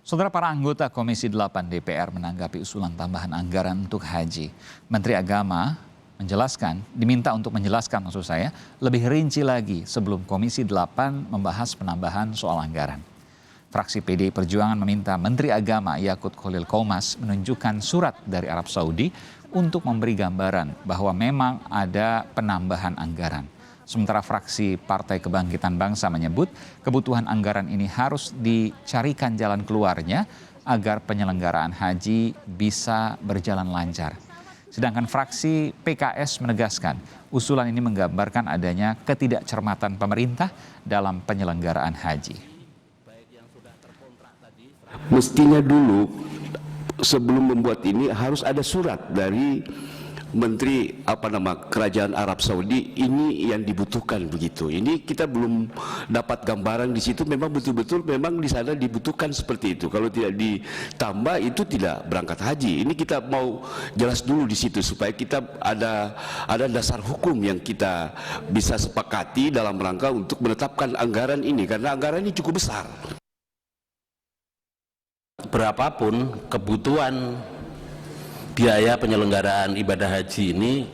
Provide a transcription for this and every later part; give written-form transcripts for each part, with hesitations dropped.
Saudara, para anggota Komisi 8 DPR menanggapi usulan tambahan anggaran untuk haji. Menteri Agama diminta untuk menjelaskan lebih rinci lagi sebelum Komisi 8 membahas penambahan soal anggaran. Fraksi PDI Perjuangan meminta Menteri Agama Yakut Khalil Qomas menunjukkan surat dari Arab Saudi untuk memberi gambaran bahwa memang ada penambahan anggaran. Sementara fraksi Partai Kebangkitan Bangsa menyebut kebutuhan anggaran ini harus dicarikan jalan keluarnya agar penyelenggaraan haji bisa berjalan lancar. Sedangkan fraksi PKS menegaskan usulan ini menggambarkan adanya ketidakcermatan pemerintah dalam penyelenggaraan haji. Mestinya dulu sebelum membuat ini harus ada surat dari Menteri Kerajaan Arab Saudi, ini yang dibutuhkan begitu. Ini kita belum dapat gambaran di situ, memang betul-betul memang di sana dibutuhkan seperti itu. Kalau tidak ditambah itu tidak berangkat haji. Ini kita mau jelas dulu di situ supaya kita ada dasar hukum yang kita bisa sepakati dalam rangka untuk menetapkan anggaran ini, karena anggaran ini cukup besar. Berapapun kebutuhan biaya penyelenggaraan ibadah haji ini,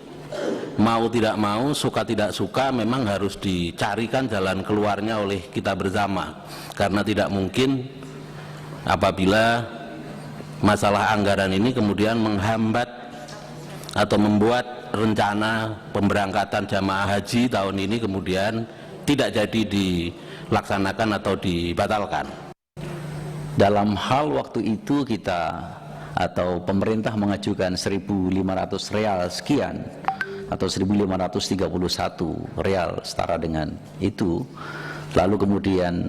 mau tidak mau, suka tidak suka, memang harus dicarikan jalan keluarnya oleh kita bersama. Karena tidak mungkin apabila masalah anggaran ini kemudian menghambat atau membuat rencana pemberangkatan jamaah haji tahun ini kemudian tidak jadi dilaksanakan atau dibatalkan. Dalam hal waktu itu atau pemerintah mengajukan 1.500 real sekian atau 1.531 real setara dengan itu, lalu kemudian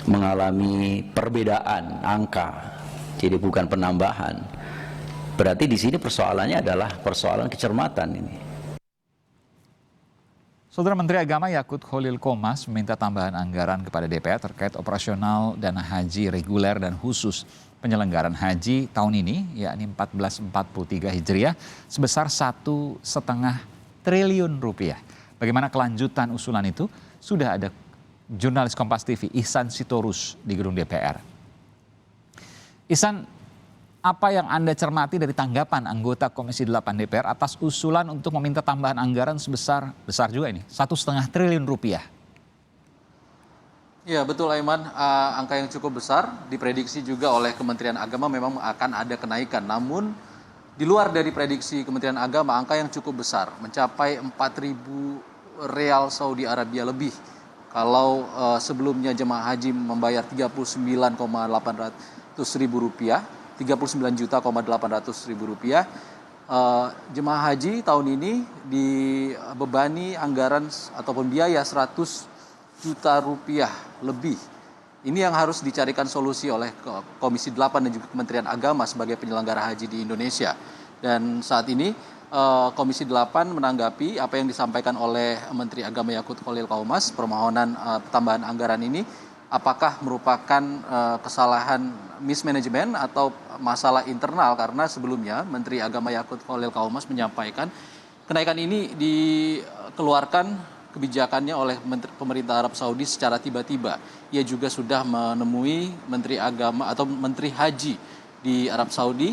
mengalami perbedaan angka, jadi bukan penambahan. Berarti di sini persoalannya adalah persoalan kecermatan ini. Saudara, Menteri Agama Yakut Khalil Qomas meminta tambahan anggaran kepada DPR terkait operasional dana haji reguler dan khusus penyelenggaraan haji tahun ini, yakni 1443 Hijriah, sebesar 1,5 triliun rupiah. Bagaimana kelanjutan usulan itu? Sudah ada jurnalis Kompas TV Ihsan Sitorus di gedung DPR. Ihsan, apa yang Anda cermati dari tanggapan anggota Komisi 8 DPR atas usulan untuk meminta tambahan anggaran besar juga ini, 1,5 triliun rupiah? Ya, betul Aiman, angka yang cukup besar, diprediksi juga oleh Kementerian Agama memang akan ada kenaikan. Namun di luar dari prediksi Kementerian Agama, angka yang cukup besar, mencapai 4.000 real Saudi Arabia lebih. Kalau sebelumnya jemaah haji membayar 39,800 ribu rupiah, 39.800.000 rupiah, jemaah haji tahun ini dibebani anggaran ataupun biaya 100 juta rupiah lebih. Ini yang harus dicarikan solusi oleh Komisi 8 dan juga Kementerian Agama sebagai penyelenggara haji di Indonesia. Dan saat ini Komisi 8 menanggapi apa yang disampaikan oleh Menteri Agama Yakut Khalil Qomas, permohonan tambahan anggaran ini apakah merupakan kesalahan mismanagement atau masalah internal, karena sebelumnya Menteri Agama Yakut Khalil Qomas menyampaikan kenaikan ini dikeluarkan kebijakannya oleh pemerintah Arab Saudi secara tiba-tiba. Ia juga sudah menemui Menteri Agama atau Menteri Haji di Arab Saudi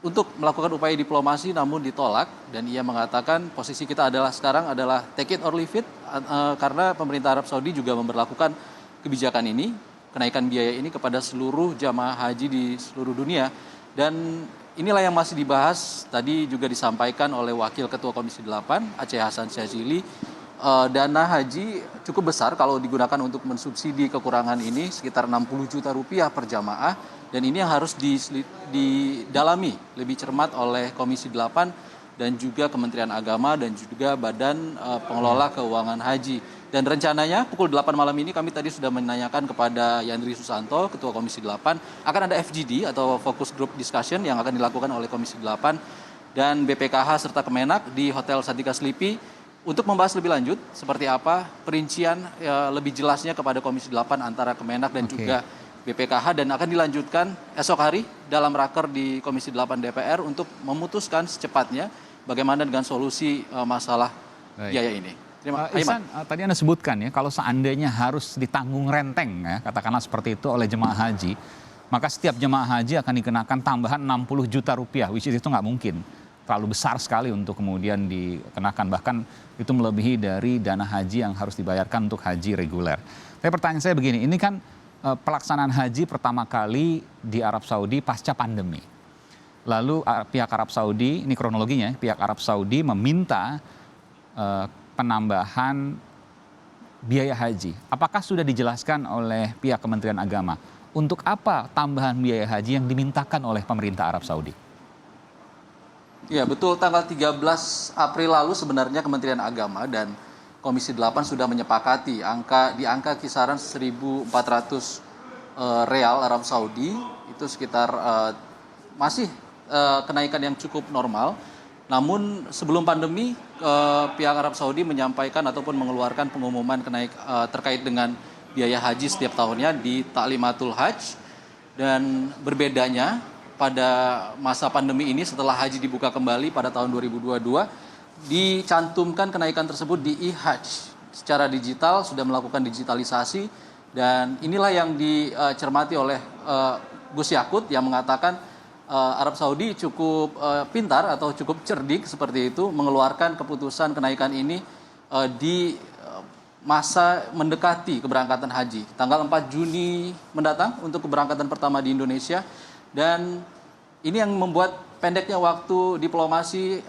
untuk melakukan upaya diplomasi, namun ditolak, dan ia mengatakan posisi kita sekarang adalah take it or leave it, karena pemerintah Arab Saudi juga memberlakukan kebijakan ini, kenaikan biaya ini kepada seluruh jamaah haji di seluruh dunia. Dan inilah yang masih dibahas, tadi juga disampaikan oleh Wakil Ketua Komisi 8 Aceh Hasan Syazili. Dana haji cukup besar kalau digunakan untuk mensubsidi kekurangan ini, sekitar 60 juta rupiah per jamaah, dan ini yang harus didalami lebih cermat oleh Komisi 8 dan juga Kementerian Agama dan juga Badan Pengelola Keuangan Haji. Dan rencananya pukul 8 malam ini kami tadi sudah menanyakan kepada Yandri Susanto, Ketua Komisi 8, akan ada FGD atau Focus Group Discussion yang akan dilakukan oleh Komisi 8 dan BPKH serta Kemenak di Hotel Sadika Sleepy untuk membahas lebih lanjut seperti apa perincian lebih jelasnya kepada Komisi 8 antara Kemenak dan juga BPKH, dan akan dilanjutkan esok hari dalam raker di Komisi 8 DPR untuk memutuskan secepatnya bagaimana dengan solusi masalah biaya ini. Ihsan, tadi Anda sebutkan ya, kalau seandainya harus ditanggung renteng ya, katakanlah seperti itu oleh jemaah haji, maka setiap jemaah haji akan dikenakan tambahan 60 juta rupiah, which is itu nggak mungkin. Terlalu besar sekali untuk kemudian dikenakan, bahkan itu melebihi dari dana haji yang harus dibayarkan untuk haji reguler. Tapi pertanyaan saya begini, ini kan pelaksanaan haji pertama kali di Arab Saudi pasca pandemi. Lalu pihak Arab Saudi, ini kronologinya, pihak Arab Saudi meminta penambahan biaya haji. Apakah sudah dijelaskan oleh pihak Kementerian Agama? Untuk apa tambahan biaya haji yang dimintakan oleh pemerintah Arab Saudi? Ya betul, tanggal 13 April lalu sebenarnya Kementerian Agama dan Komisi 8 sudah menyepakati di angka kisaran 1.400 real Arab Saudi, itu sekitar masih kenaikan yang cukup normal. Namun sebelum pandemi pihak Arab Saudi menyampaikan ataupun mengeluarkan pengumuman terkait dengan biaya haji setiap tahunnya di Ta'limatul Hajj, dan berbedanya pada masa pandemi ini setelah haji dibuka kembali pada tahun 2022 dicantumkan kenaikan tersebut di e-Hajj secara digital, sudah melakukan digitalisasi, dan inilah yang dicermati oleh Gus Yakut yang mengatakan Arab Saudi cukup pintar atau cukup cerdik seperti itu mengeluarkan keputusan kenaikan ini di masa mendekati keberangkatan haji tanggal 4 Juni mendatang untuk keberangkatan pertama di Indonesia, dan ini yang membuat pendeknya waktu diplomasi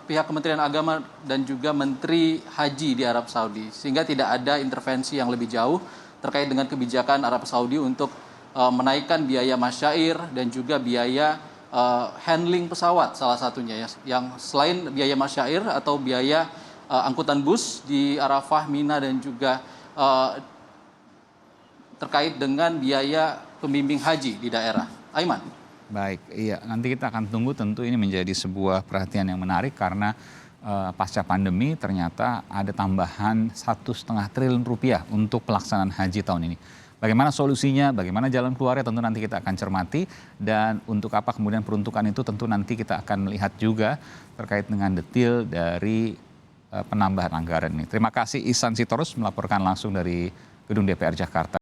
pihak Kementerian Agama dan juga Menteri Haji di Arab Saudi, sehingga tidak ada intervensi yang lebih jauh terkait dengan kebijakan Arab Saudi untuk menaikkan biaya masyair dan juga biaya handling pesawat salah satunya ya, yang selain biaya masyair atau biaya angkutan bus di Arafah, Mina, dan juga terkait dengan biaya pembimbing haji di daerah. Aiman. Baik, iya, nanti kita akan tunggu, tentu ini menjadi sebuah perhatian yang menarik karena pasca pandemi ternyata ada tambahan 1,5 triliun rupiah untuk pelaksanaan haji tahun ini. Bagaimana solusinya, bagaimana jalan keluarnya, tentu nanti kita akan cermati, dan untuk apa kemudian peruntukan itu tentu nanti kita akan melihat juga terkait dengan detail dari penambahan anggaran ini. Terima kasih Ihsan Sitorus melaporkan langsung dari Gedung DPR Jakarta.